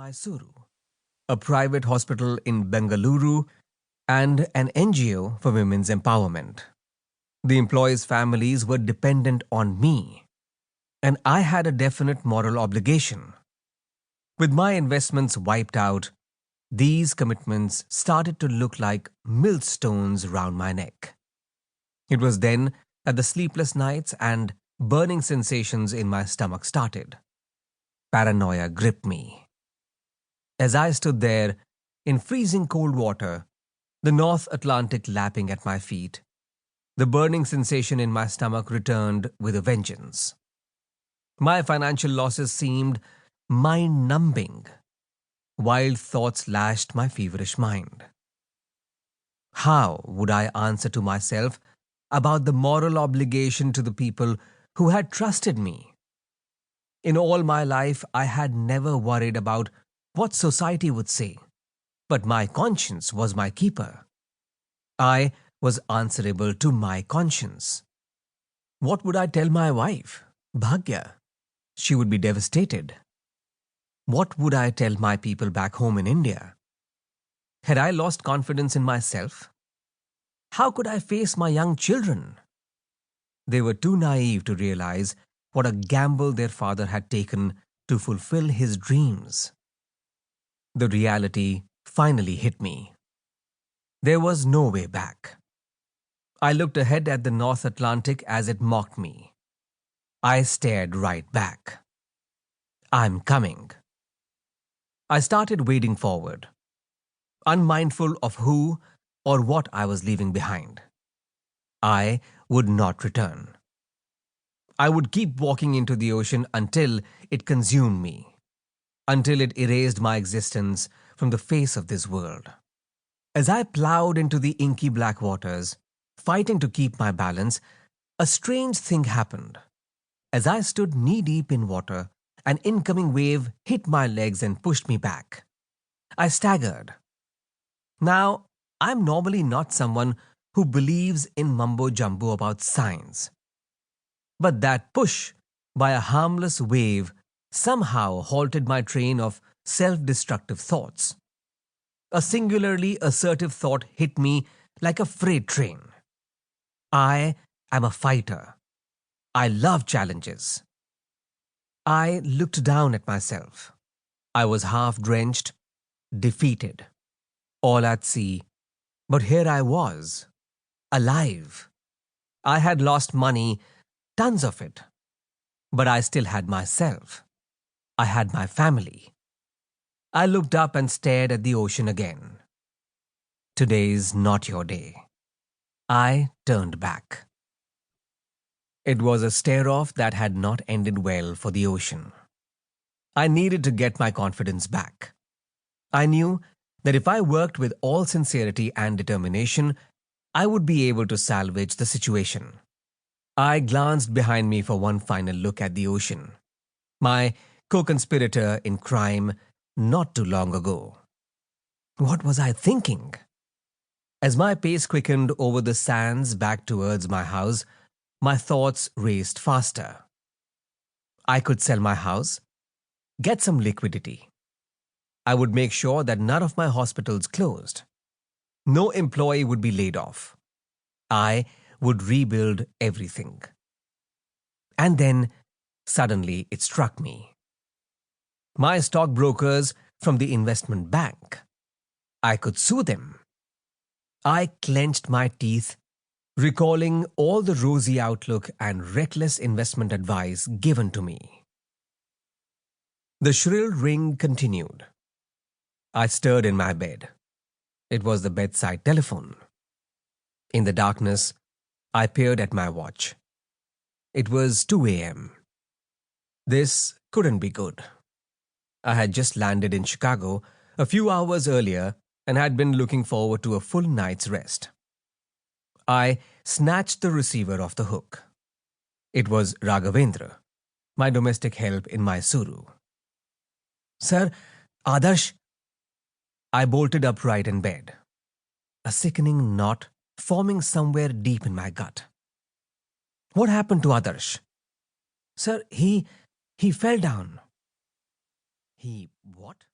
Mysuru, a private hospital in Bengaluru, and an NGO for women's empowerment. The employees' families were dependent on me, and I had a definite moral obligation. With my investments wiped out, these commitments started to look like millstones round my neck. It was then that the sleepless nights and burning sensations in my stomach started. Paranoia gripped me. As I stood there in freezing cold water, the North Atlantic lapping at my feet, the burning sensation in my stomach returned with a vengeance. My financial losses seemed mind-numbing. Wild thoughts lashed my feverish mind. How would I answer to myself about the moral obligation to the people who had trusted me? In all my life, I had never worried about what society would say, but my conscience was my keeper. I was answerable to my conscience. What would I tell my wife, Bhagya? She would be devastated. What would I tell my people back home in India? Had I lost confidence in myself? How could I face my young children? They were too naive to realize what a gamble their father had taken to fulfill his dreams. The reality finally hit me. There was no way back. I looked ahead at the North Atlantic as it mocked me. I stared right back. I'm coming. I started wading forward, unmindful of who or what I was leaving behind. I would not return. I would keep walking into the ocean until it consumed me, until it erased my existence from the face of this world. As I plowed into the inky black waters, fighting to keep my balance, a strange thing happened. As I stood knee-deep in water, an incoming wave hit my legs and pushed me back. I staggered. Now, I'm normally not someone who believes in mumbo-jumbo about science. But that push by a harmless wave somehow halted my train of self-destructive thoughts. A singularly assertive thought hit me like a freight train. I am a fighter. I love challenges. I looked down at myself. I was half drenched, defeated, all at sea, but here I was, alive. I had lost money, tons of it, but I still had myself. I had my family. I looked up and stared at the ocean again. Today's not your day. I turned back. It was a stare-off that had not ended well for the ocean. I needed to get my confidence back. I knew that if I worked with all sincerity and determination, I would be able to salvage the situation. I glanced behind me for one final look at the ocean, my co-conspirator in crime not too long ago. What was I thinking? As my pace quickened over the sands back towards my house, my thoughts raced faster. I could sell my house, get some liquidity. I would make sure that none of my hospitals closed. No employee would be laid off. I would rebuild everything. And then, suddenly, it struck me. My stockbrokers from the investment bank. I could sue them. I clenched my teeth, recalling all the rosy outlook and reckless investment advice given to me. The shrill ring continued. I stirred in my bed. It was the bedside telephone. In the darkness, I peered at my watch. It was 2 a.m. This couldn't be good. I had just landed in Chicago a few hours earlier and had been looking forward to a full night's rest. I snatched the receiver off the hook. It was Raghavendra, my domestic help in Mysuru. Sir, Adarsh. I bolted upright in bed, a sickening knot forming somewhere deep in my gut. What happened to Adarsh? Sir, he fell down. He what?